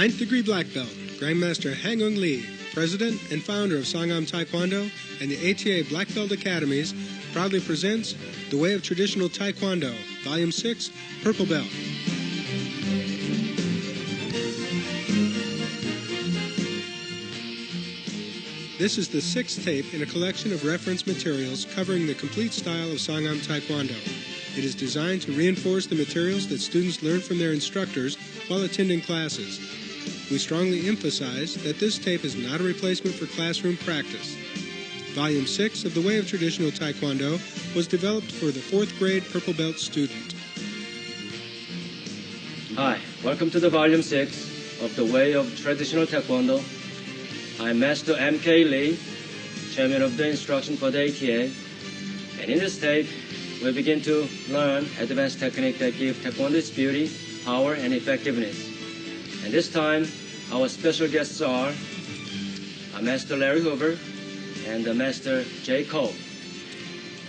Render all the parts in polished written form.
Ninth degree black belt, Grandmaster Hang-Eung Lee, president and founder of Sangam Taekwondo and the ATA Black Belt Academies, proudly presents The Way of Traditional Taekwondo, Volume 6, Purple Belt. This is the sixth tape in a collection of reference materials covering the complete style of Sangam Taekwondo. It is designed to reinforce the materials that students learn from their instructors while attending classes. We strongly emphasize that this tape is not a replacement for classroom practice. Volume 6 of The Way of Traditional Taekwondo was developed for the 4th grade Purple Belt student. Hi, welcome to the Volume 6 of The Way of Traditional Taekwondo. I'm Master M.K. Lee, Chairman of the Instruction for the ATA, and in this tape, we begin to learn advanced techniques that give Taekwondo its beauty, power, and effectiveness. And this time, our special guests are Master Larry Hoover and Master Jay Cole.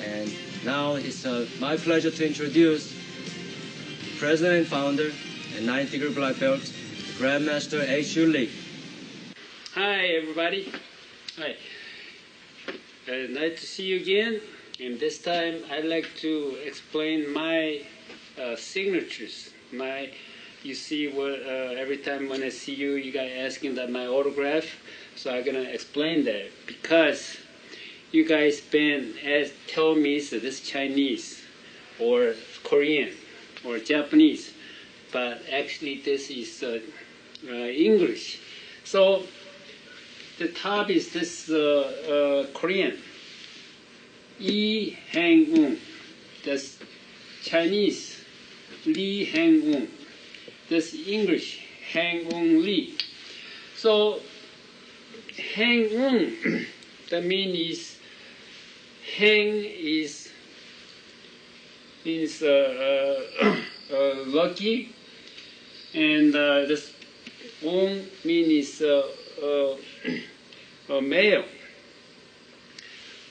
And now it's my pleasure to introduce President and Founder and 9th degree black belt, Grandmaster H.U. Lee. Hi, everybody. Hi. Nice to see you again. And this time, I'd like to explain my signatures. You see, every time when I see you, you guys asking that my autograph. So I'm gonna explain that because you guys been tell me so this Chinese or Korean or Japanese, but actually this is English. So the top is this Korean, Lee Hang-Eung. That's Chinese, Lee Hang-Eung. That's English, Hang-Eung Lee. So Hang-Eung, that means Hang is lucky, and this Eung means male,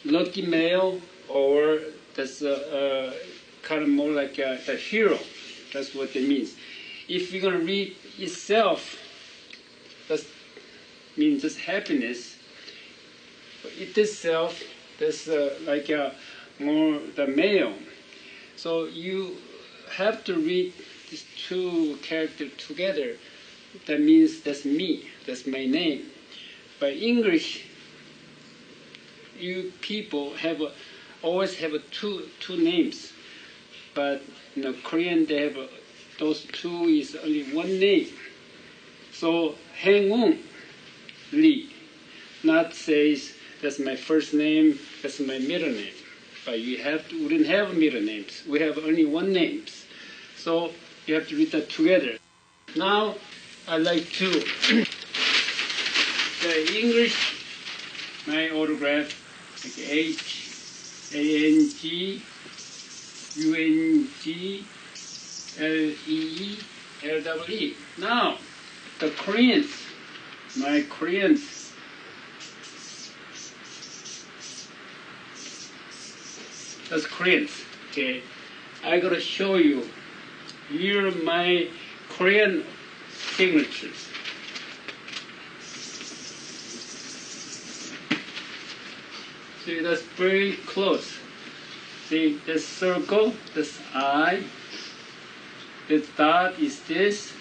lucky male, or that's kind of more like a hero. That's what it means. If you're going to read itself, that means just happiness. It itself, that's like more the male. So you have to read these two characters together. That means that's me, that's my name. By English, you people always have two names, but Korean they have those two is only one name. So Hang-Eung Lee, not says that's my first name, that's my middle name. But we didn't have middle names. We have only one name. So you have to read that together. Now I'd like to the English, my autograph, like H-A-N-G-U-N-G-L-E-E-L-E-E. Now, the Koreans, my Koreans. That's Koreans, okay? I gotta show you. Here are my Korean signatures. See, that's very close. See, this circle, this I, this dot is this,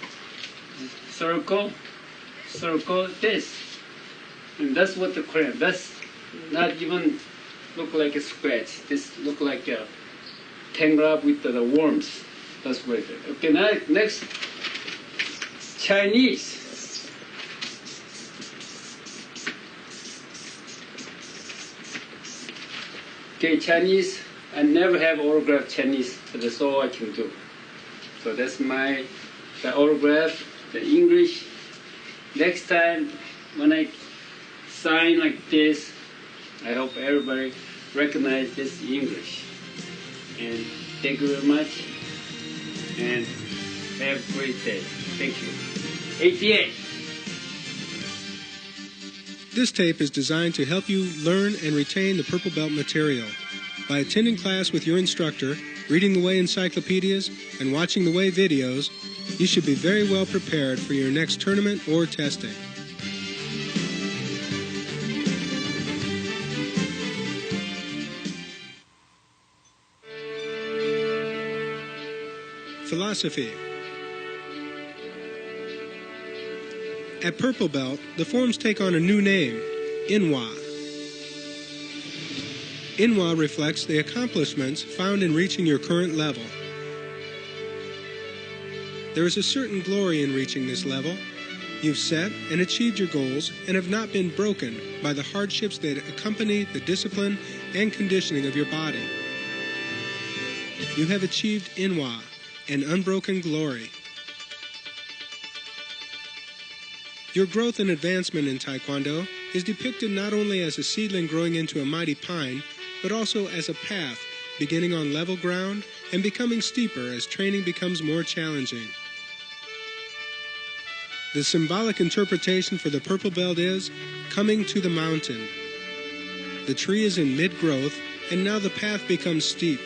circle, this. And that's what the Korean, that's not even look like a scratch. This look like a tangled up with the worms. That's what it is. Okay, next, Chinese. Okay, Chinese, I never have autographed Chinese, but that's all I can do. So that's the autograph, the English. Next time when I sign like this, I hope everybody recognize this English. And thank you very much, and have a great day. Thank you. ATA. This tape is designed to help you learn and retain the Purple Belt material. By attending class with your instructor, reading the Way encyclopedias, and watching the Way videos, You should be very well prepared for your next tournament or testing. Philosophy. At Purple Belt, the forms take on a new name, Inwa. Inwa reflects the accomplishments found in reaching your current level. There is a certain glory in reaching this level. You've set and achieved your goals and have not been broken by the hardships that accompany the discipline and conditioning of your body. You have achieved Inwa, an unbroken glory. Your growth and advancement in Taekwondo is depicted not only as a seedling growing into a mighty pine, but also as a path beginning on level ground and becoming steeper as training becomes more challenging. The symbolic interpretation for the Purple Belt is coming to the mountain. The tree is in mid-growth, and now the path becomes steep.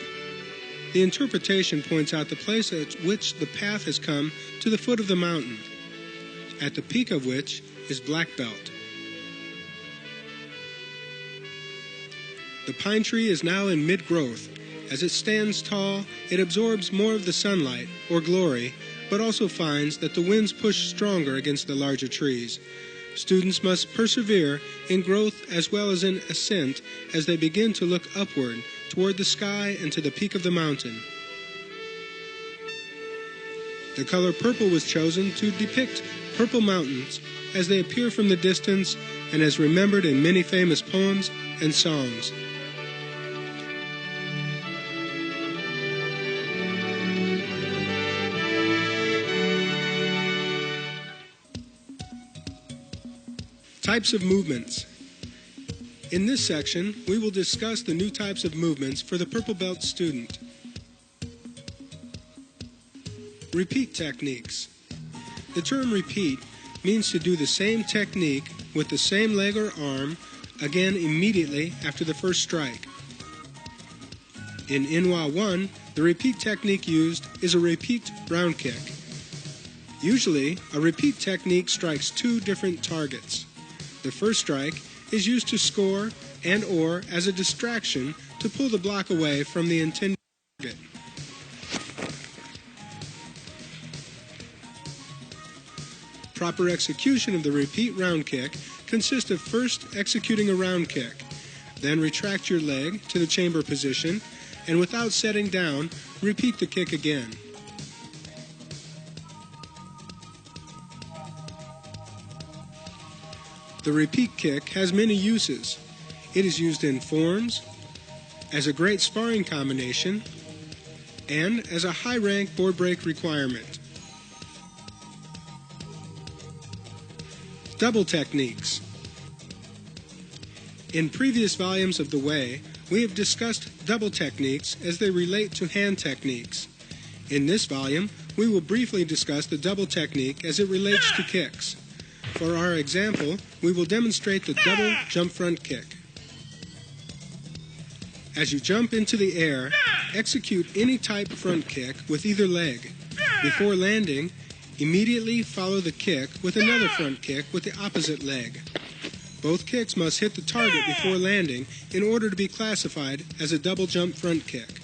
The interpretation points out the place at which the path has come to the foot of the mountain, at the peak of which is Black Belt. The pine tree is now in mid-growth. As it stands tall, it absorbs more of the sunlight, or glory, but also finds that the winds push stronger against the larger trees. Students must persevere in growth as well as in ascent as they begin to look upward toward the sky and to the peak of the mountain. The color purple was chosen to depict purple mountains as they appear from the distance and as remembered in many famous poems and songs. Types of movements. In this section, we will discuss the new types of movements for the Purple Belt student. Repeat techniques. The term repeat means to do the same technique with the same leg or arm again immediately after the first strike. In Inwa 1, the repeat technique used is a repeat round kick. Usually, a repeat technique strikes two different targets. The first strike is used to score and/or as a distraction to pull the block away from the intended target. Proper execution of the repeat round kick consists of first executing a round kick, then retract your leg to the chamber position, and without setting down, repeat the kick again. The repeat kick has many uses. It is used in forms, as a great sparring combination, and as a high-rank board break requirement. Double techniques. In previous volumes of The Way, we have discussed double techniques as they relate to hand techniques. In this volume, we will briefly discuss the double technique as it relates to kicks. For our example, we will demonstrate the double jump front kick. As you jump into the air, execute any type front kick with either leg. Before landing, immediately follow the kick with another front kick with the opposite leg. Both kicks must hit the target before landing in order to be classified as a double jump front kick.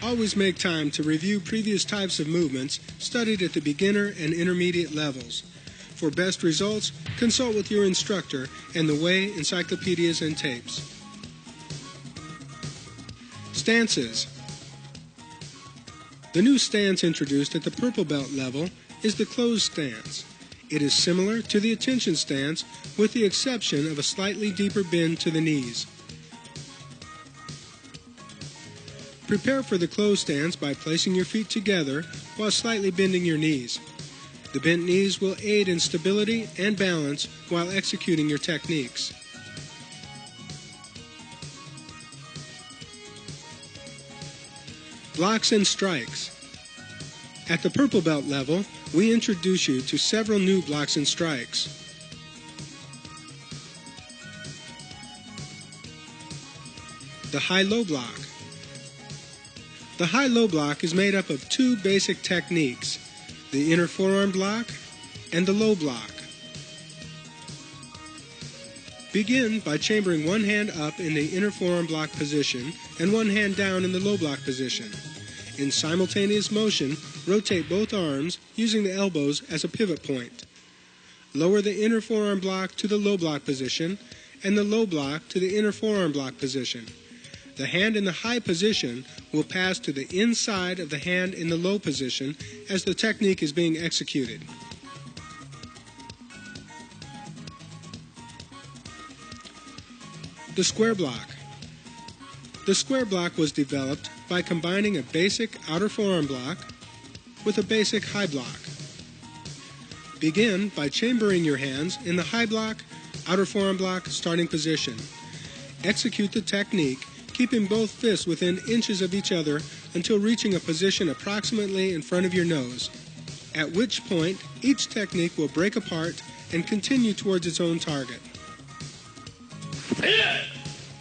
Always make time to review previous types of movements studied at the beginner and intermediate levels. For best results, consult with your instructor and the Way encyclopedias and tapes. Stances. The new stance introduced at the Purple Belt level is the closed stance. It is similar to the attention stance with the exception of a slightly deeper bend to the knees. Prepare for the closed stance by placing your feet together while slightly bending your knees. The bent knees will aid in stability and balance while executing your techniques. Blocks and strikes. At the Purple Belt level, we introduce you to several new blocks and strikes. The high-low block. The high-low block is made up of two basic techniques, the inner forearm block and the low block. Begin by chambering one hand up in the inner forearm block position and one hand down in the low block position. In simultaneous motion, rotate both arms using the elbows as a pivot point. Lower the inner forearm block to the low block position and the low block to the inner forearm block position. The hand in the high position will pass to the inside of the hand in the low position as the technique is being executed. The square block. The square block was developed by combining a basic outer forearm block with a basic high block. Begin by chambering your hands in the high block, outer forearm block starting position. Execute the technique, keeping both fists within inches of each other until reaching a position approximately in front of your nose, at which point each technique will break apart and continue towards its own target.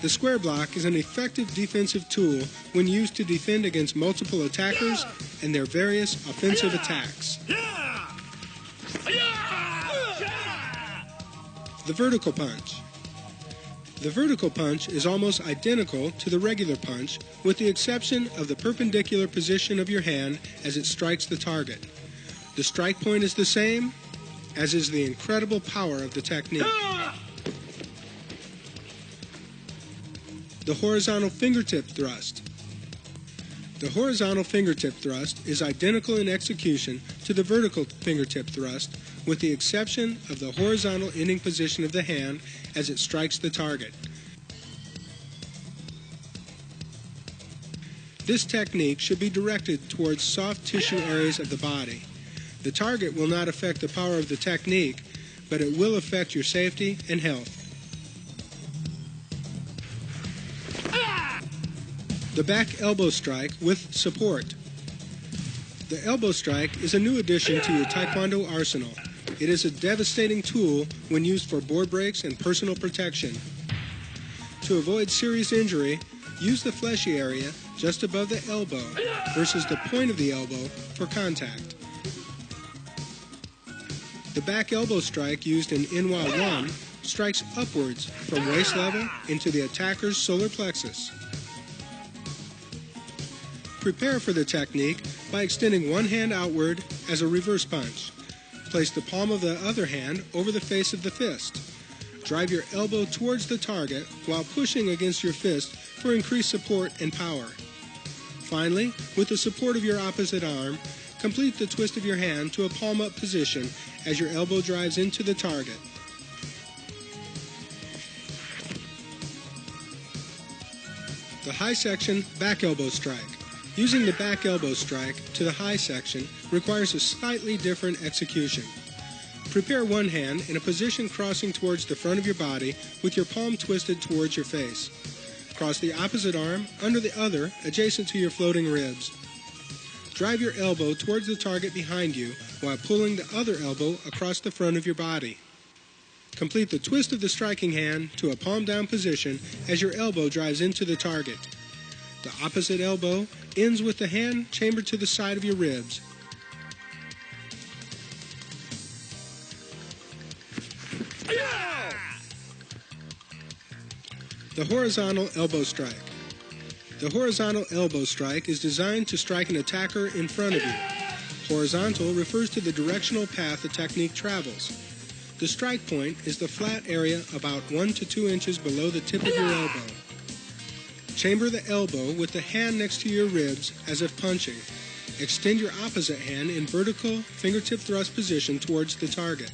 The square block is an effective defensive tool when used to defend against multiple attackers and their various offensive attacks. The vertical punch. The vertical punch is almost identical to the regular punch, with the exception of the perpendicular position of your hand as it strikes the target. The strike point is the same, as is the incredible power of the technique. The horizontal fingertip thrust. The horizontal fingertip thrust is identical in execution to the vertical fingertip thrust, with the exception of the horizontal ending position of the hand as it strikes the target. This technique should be directed towards soft tissue areas of the body. The target will not affect the power of the technique, but it will affect your safety and health. The back elbow strike with support. The elbow strike is a new addition to your Taekwondo arsenal. It is a devastating tool when used for board breaks and personal protection. To avoid serious injury, use the fleshy area just above the elbow versus the point of the elbow for contact. The back elbow strike used in Inwa 1 strikes upwards from waist level into the attacker's solar plexus. Prepare for the technique by extending one hand outward as a reverse punch. Place the palm of the other hand over the face of the fist. Drive your elbow towards the target while pushing against your fist for increased support and power. Finally, with the support of your opposite arm, complete the twist of your hand to a palm-up position as your elbow drives into the target. The high section back elbow strike. Using the back elbow strike to the high section requires a slightly different execution. Prepare one hand in a position crossing towards the front of your body with your palm twisted towards your face. Cross the opposite arm under the other adjacent to your floating ribs. Drive your elbow towards the target behind you while pulling the other elbow across the front of your body. Complete the twist of the striking hand to a palm down position as your elbow drives into the target. The opposite elbow ends with the hand chambered to the side of your ribs. The horizontal elbow strike. The horizontal elbow strike is designed to strike an attacker in front of you. Horizontal refers to the directional path the technique travels. The strike point is the flat area about 1 to 2 inches below the tip of your elbow. Chamber the elbow with the hand next to your ribs as if punching. Extend your opposite hand in vertical fingertip thrust position towards the target.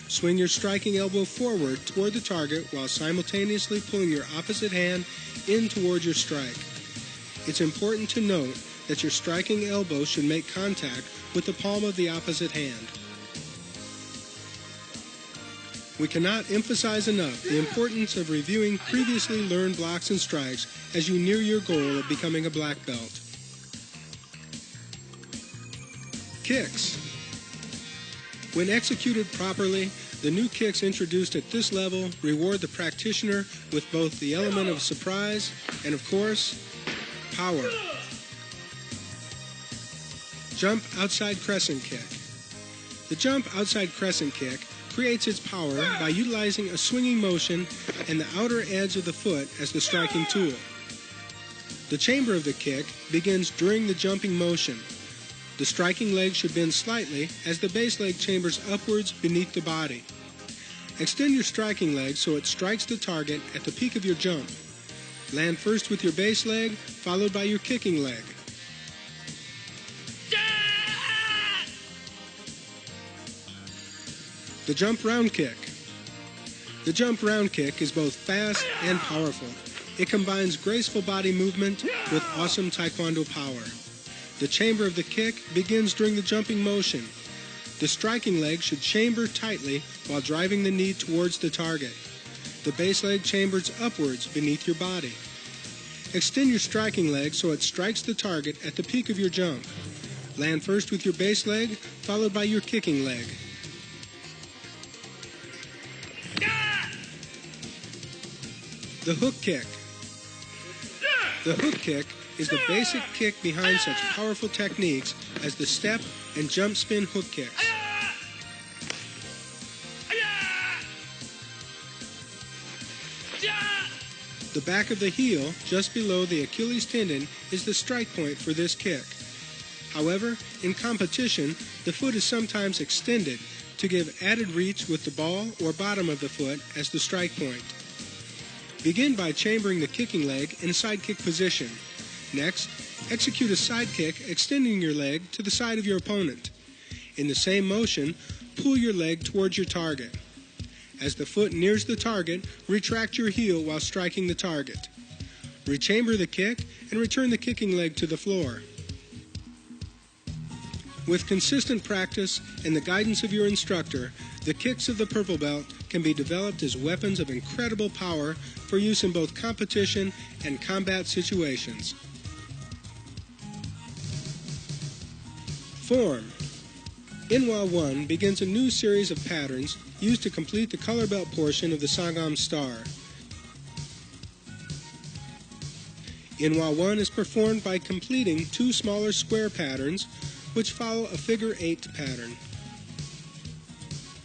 Swing your striking elbow forward toward the target while simultaneously pulling your opposite hand in toward your strike. It's important to note that your striking elbow should make contact with the palm of the opposite hand. We cannot emphasize enough the importance of reviewing previously learned blocks and strikes as you near your goal of becoming a black belt. Kicks. When executed properly, the new kicks introduced at this level reward the practitioner with both the element of surprise and, of course, power. Jump outside crescent kick. The jump outside crescent kick creates its power by utilizing a swinging motion and the outer edge of the foot as the striking tool. The chamber of the kick begins during the jumping motion. The striking leg should bend slightly as the base leg chambers upwards beneath the body. Extend your striking leg so it strikes the target at the peak of your jump. Land first with your base leg, followed by your kicking leg. The jump round kick. The jump round kick is both fast and powerful. It combines graceful body movement with awesome taekwondo power. The chamber of the kick begins during the jumping motion. The striking leg should chamber tightly while driving the knee towards the target. The base leg chambers upwards beneath your body. Extend your striking leg so it strikes the target at the peak of your jump. Land first with your base leg, followed by your kicking leg. The hook kick. The hook kick is the basic kick behind such powerful techniques as the step and jump spin hook kicks. The back of the heel, just below the Achilles tendon, is the strike point for this kick. However, in competition, the foot is sometimes extended to give added reach with the ball or bottom of the foot as the strike point. Begin by chambering the kicking leg in a side kick position. Next, execute a side kick extending your leg to the side of your opponent. In the same motion, pull your leg towards your target. As the foot nears the target, retract your heel while striking the target. Rechamber the kick and return the kicking leg to the floor. With consistent practice and the guidance of your instructor, the kicks of the purple belt can be developed as weapons of incredible power for use in both competition and combat situations. Form. Inwa 1 begins a new series of patterns used to complete the color belt portion of the Sangam star. Inwa 1 is performed by completing two smaller square patterns which follow a figure 8 pattern.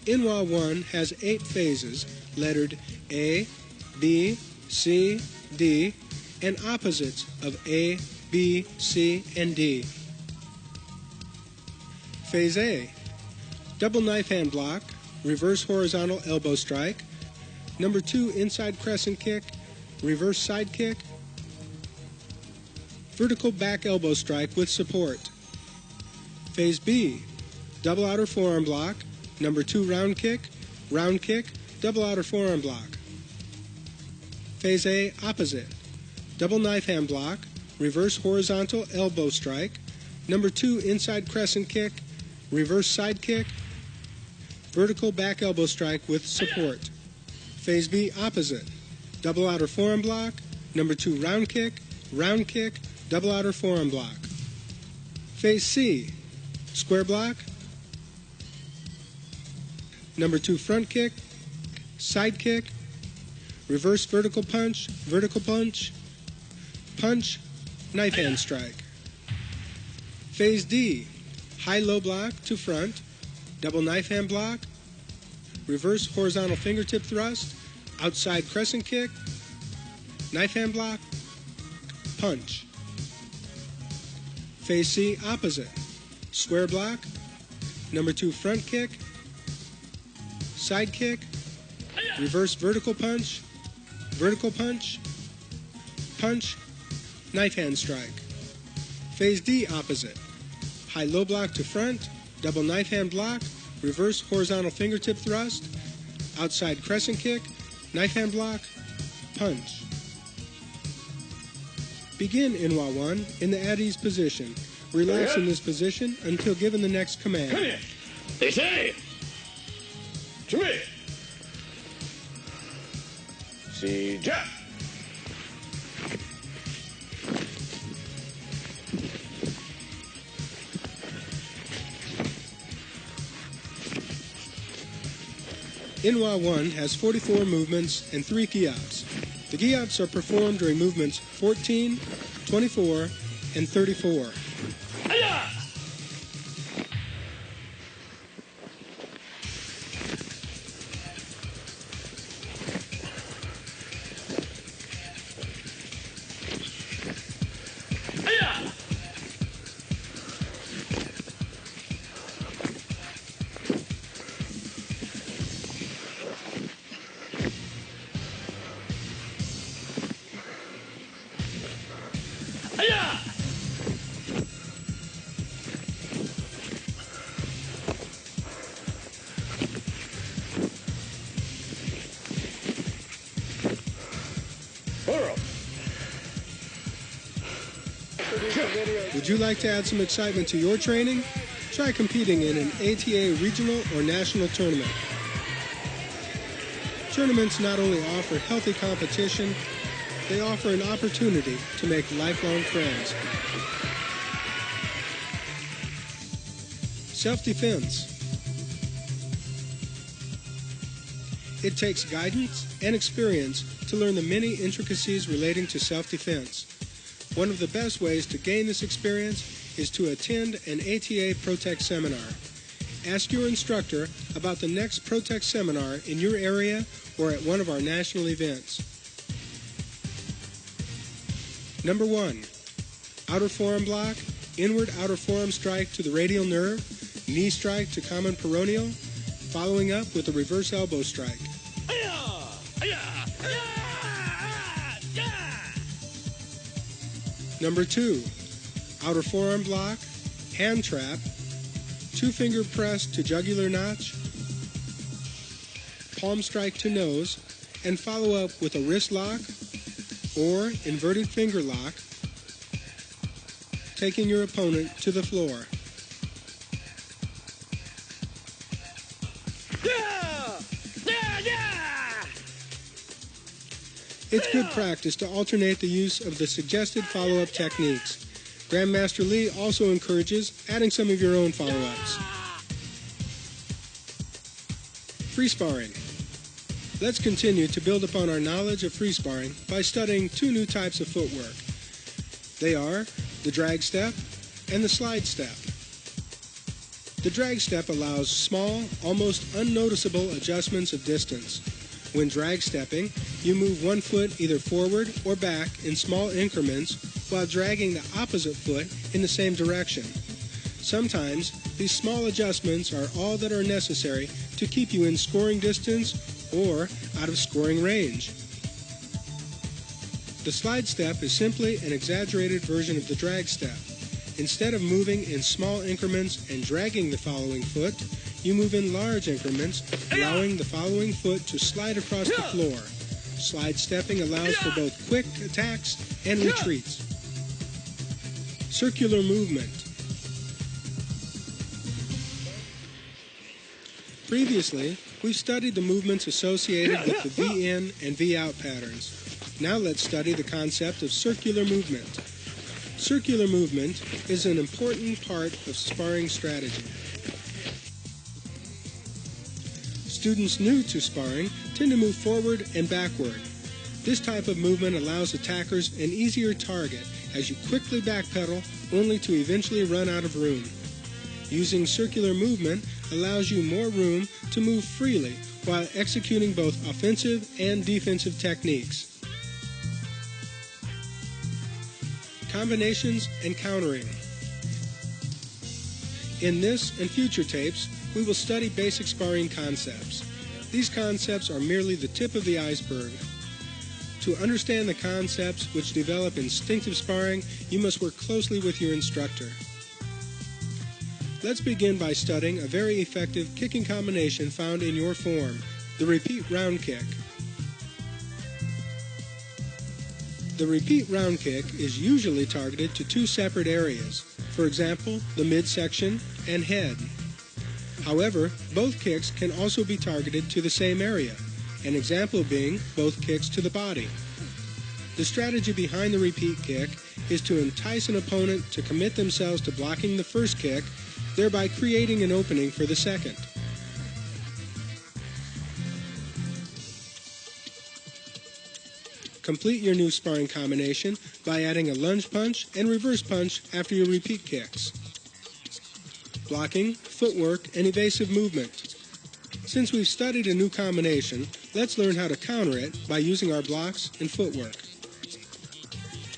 Inwa 1 has 8 phases, lettered A, B, C, D, and opposites of A, B, C, and D. Phase A. Double knife hand block, reverse horizontal elbow strike, number 2 inside crescent kick, reverse side kick, vertical back elbow strike with support. Phase B. Double outer forearm block, number 2 round kick, double outer forearm block. Phase A opposite. Double knife hand block, reverse horizontal elbow strike, number 2 inside crescent kick, reverse side kick, vertical back elbow strike with support. Phase B opposite. Double outer forearm block, number 2 round kick, double outer forearm block. Phase C. Square block, number 2 front kick, side kick, reverse vertical punch, punch, knife hand strike. Phase D. High-low block to front, double knife hand block, reverse horizontal fingertip thrust, outside crescent kick, knife hand block, punch. Phase C opposite. Square block, number 2 front kick, side kick, reverse vertical punch, punch, knife hand strike. Phase D opposite. High-low block to front, double knife hand block, reverse horizontal fingertip thrust, outside crescent kick, knife hand block, punch. Begin Inwa 1 in the at ease position. Relax in this position until given the next command. Come here. They say. To me. See, jump. Inwa 1 has 44 movements and 3 giyabs. The giyabs are performed during movements 14, 24, and 34. Would you like to add some excitement to your training? Try competing in an ATA regional or national tournament. Tournaments not only offer healthy competition, they offer an opportunity to make lifelong friends. Self-defense. It takes guidance and experience to learn the many intricacies relating to self-defense. One of the best ways to gain this experience is to attend an ATA Pro-Tech seminar. Ask your instructor about the next Pro-Tech seminar in your area or at one of our national events. Number 1, outer forearm block, inward outer forearm strike to the radial nerve, knee strike to common peroneal, following up with a reverse elbow strike. Number 2, outer forearm block, hand trap, 2-finger press to jugular notch, palm strike to nose, and follow up with a wrist lock or inverted finger lock, taking your opponent to the floor. It's good practice to alternate the use of the suggested follow-up techniques. Grandmaster Lee also encourages adding some of your own follow-ups. Free sparring. Let's continue to build upon our knowledge of free sparring by studying 2 new types of footwork. They are the drag step and the slide step. The drag step allows small, almost unnoticeable adjustments of distance. When drag stepping, you move one foot either forward or back in small increments while dragging the opposite foot in the same direction. Sometimes, these small adjustments are all that are necessary to keep you in scoring distance or out of scoring range. The slide step is simply an exaggerated version of the drag step. Instead of moving in small increments and dragging the following foot, you move in large increments, allowing the following foot to slide across the floor. Slide stepping allows for both quick attacks and retreats. Circular movement. Previously, we've studied the movements associated with the V-in and V-out patterns. Now let's study the concept of circular movement. Circular movement is an important part of sparring strategy. Students new to sparring tend to move forward and backward. This type of movement allows attackers an easier target as you quickly backpedal only to eventually run out of room. Using circular movement allows you more room to move freely while executing both offensive and defensive techniques. Combinations and countering. In this and future tapes, we will study basic sparring concepts. These concepts are merely the tip of the iceberg. To understand the concepts which develop instinctive sparring, you must work closely with your instructor. Let's begin by studying a very effective kicking combination found in your form, the repeat round kick. The repeat round kick is usually targeted to 2 separate areas, for example, the midsection and head. However, both kicks can also be targeted to the same area, an example being both kicks to the body. The strategy behind the repeat kick is to entice an opponent to commit themselves to blocking the first kick, thereby creating an opening for the second. Complete your new sparring combination by adding a lunge punch and reverse punch after your repeat kicks. Blocking, footwork, and evasive movement. Since we've studied a new combination, let's learn how to counter it by using our blocks and footwork.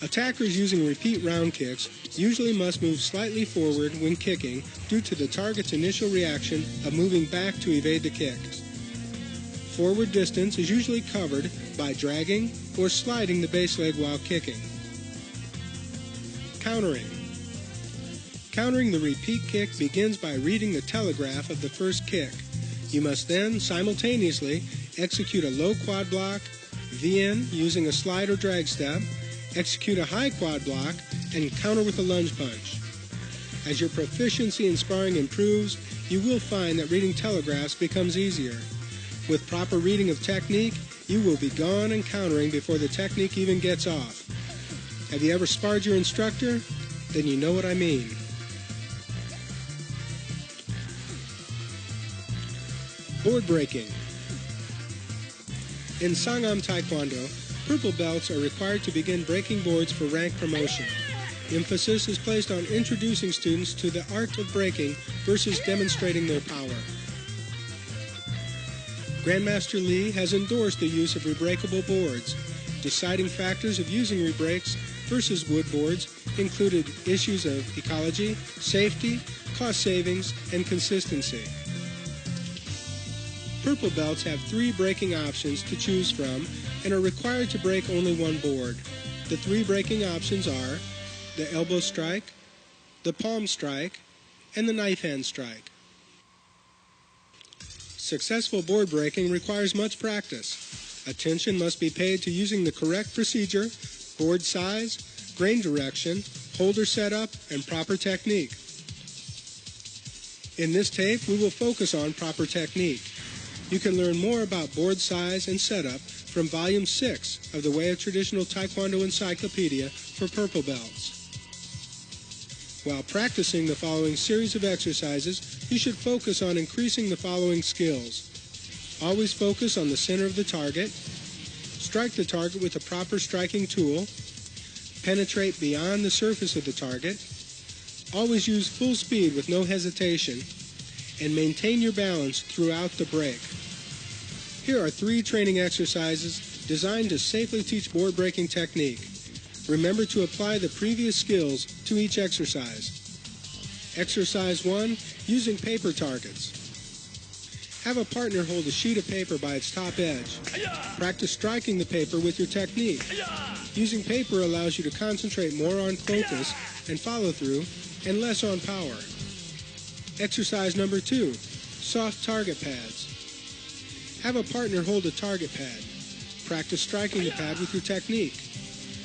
Attackers using repeat round kicks usually must move slightly forward when kicking due to the target's initial reaction of moving back to evade the kick. Forward distance is usually covered by dragging or sliding the base leg while kicking. Countering. Countering the repeat kick begins by reading the telegraph of the first kick. You must then simultaneously execute a low quad block, V-in using a slide or drag step, execute a high quad block, and counter with a lunge punch. As your proficiency in sparring improves, you will find that reading telegraphs becomes easier. With proper reading of technique, you will be gone and countering before the technique even gets off. Have you ever sparred your instructor? Then you know what I mean. Board breaking. In Sangam Taekwondo, purple belts are required to begin breaking boards for rank promotion. Emphasis is placed on introducing students to the art of breaking versus demonstrating their power. Grandmaster Lee has endorsed the use of rebreakable boards. Deciding factors of using rebreaks versus wood boards included issues of ecology, safety, cost savings, and consistency. Purple belts have 3 breaking options to choose from and are required to break only one board. The 3 breaking options are the elbow strike, the palm strike, and the knife hand strike. Successful board breaking requires much practice. Attention must be paid to using the correct procedure, board size, grain direction, holder setup, and proper technique. In this tape, we will focus on proper technique. You can learn more about board size and setup from Volume 6 of the Way of Traditional Taekwondo Encyclopedia for Purple Belts. While practicing the following series of exercises, you should focus on increasing the following skills. Always focus on the center of the target. Strike the target with a proper striking tool. Penetrate beyond the surface of the target. Always use full speed with no hesitation. And maintain your balance throughout the break. Here are 3 training exercises designed to safely teach board breaking technique. Remember to apply the previous skills to each exercise. Exercise 1, using paper targets. Have a partner hold a sheet of paper by its top edge. Practice striking the paper with your technique. Using paper allows you to concentrate more on focus and follow through and less on power. Exercise number 2, soft target pads. Have a partner hold a target pad. Practice striking the pad with your technique.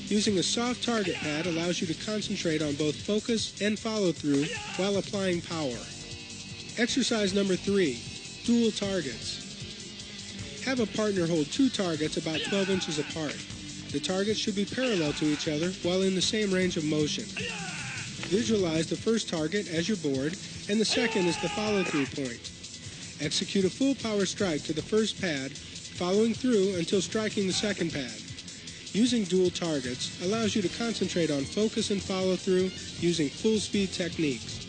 Using a soft target pad allows you to concentrate on both focus and follow through while applying power. Exercise number 3, dual targets. Have a partner hold 2 targets about 12 inches apart. The targets should be parallel to each other while in the same range of motion. Visualize the first target as your board and the second is the follow-through point. Execute a full power strike to the first pad, following through until striking the second pad. Using dual targets allows you to concentrate on focus and follow-through using full-speed techniques.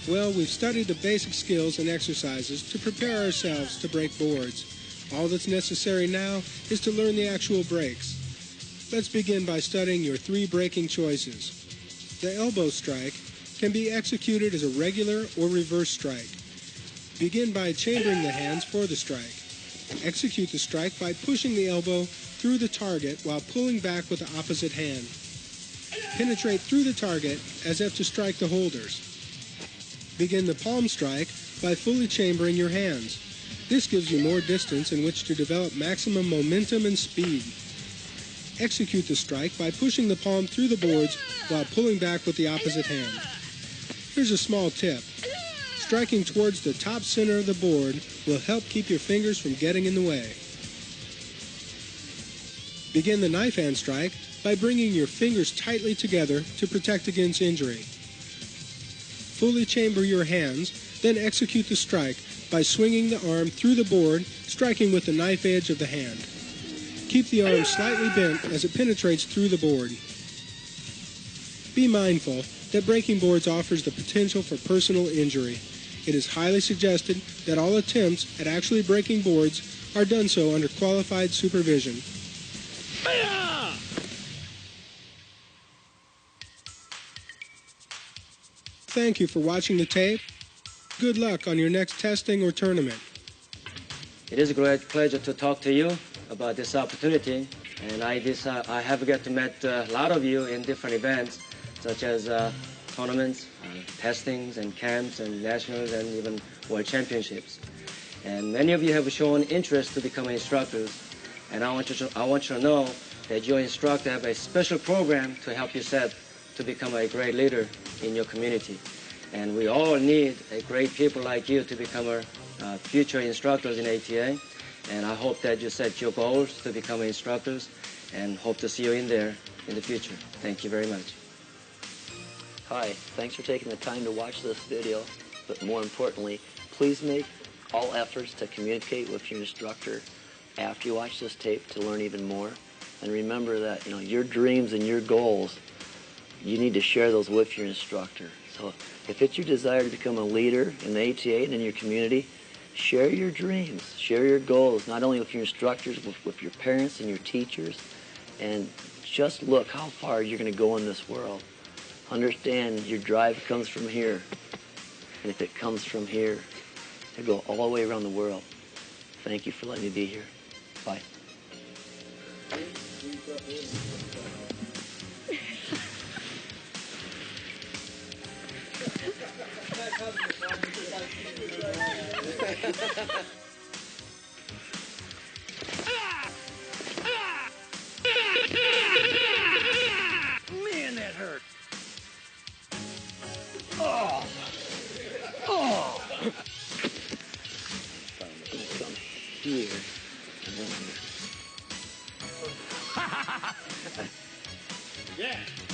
Well, we've studied the basic skills and exercises to prepare ourselves to break boards. All that's necessary now is to learn the actual breaks. Let's begin by studying your 3 breaking choices. The elbow strike can be executed as a regular or reverse strike. Begin by chambering the hands for the strike. Execute the strike by pushing the elbow through the target while pulling back with the opposite hand. Penetrate through the target as if to strike the holders. Begin the palm strike by fully chambering your hands. This gives you more distance in which to develop maximum momentum and speed. Execute the strike by pushing the palm through the boards while pulling back with the opposite hand. Here's a small tip. Striking towards the top center of the board will help keep your fingers from getting in the way. Begin the knife hand strike by bringing your fingers tightly together to protect against injury. Fully chamber your hands, then execute the strike by swinging the arm through the board, striking with the knife edge of the hand. Keep the arm slightly bent as it penetrates through the board. Be mindful that breaking boards offers the potential for personal injury. It is highly suggested that all attempts at actually breaking boards are done so under qualified supervision. Thank you for watching the tape. Good luck on your next testing or tournament. It is a great pleasure to talk to you about this opportunity, and I have got to meet a lot of you in different events, such as tournaments, testings, and camps, and nationals, and even world championships. And many of you have shown interest to become instructors, and I want you to know that your instructor have a special program to help you set to become a great leader in your community. And we all need a great people like you to become our future instructors in ATA. And I hope that you set your goals to become instructors and hope to see you in there in the future. Thank you very much. Hi, thanks for taking the time to watch this video, but more importantly, please make all efforts to communicate with your instructor after you watch this tape to learn even more. And remember that, your dreams and your goals, you need to share those with your instructor. So if it's your desire to become a leader in the ATA and in your community, share your dreams, share your goals, not only with your instructors, but with your parents and your teachers, and just look how far you're going to go in this world. Understand your drive comes from here, and if it comes from here, it'll go all the way around the world. Thank you for letting me be here. Bye. Man, that hurt. Oh. Oh. Come here. And then here. Yeah.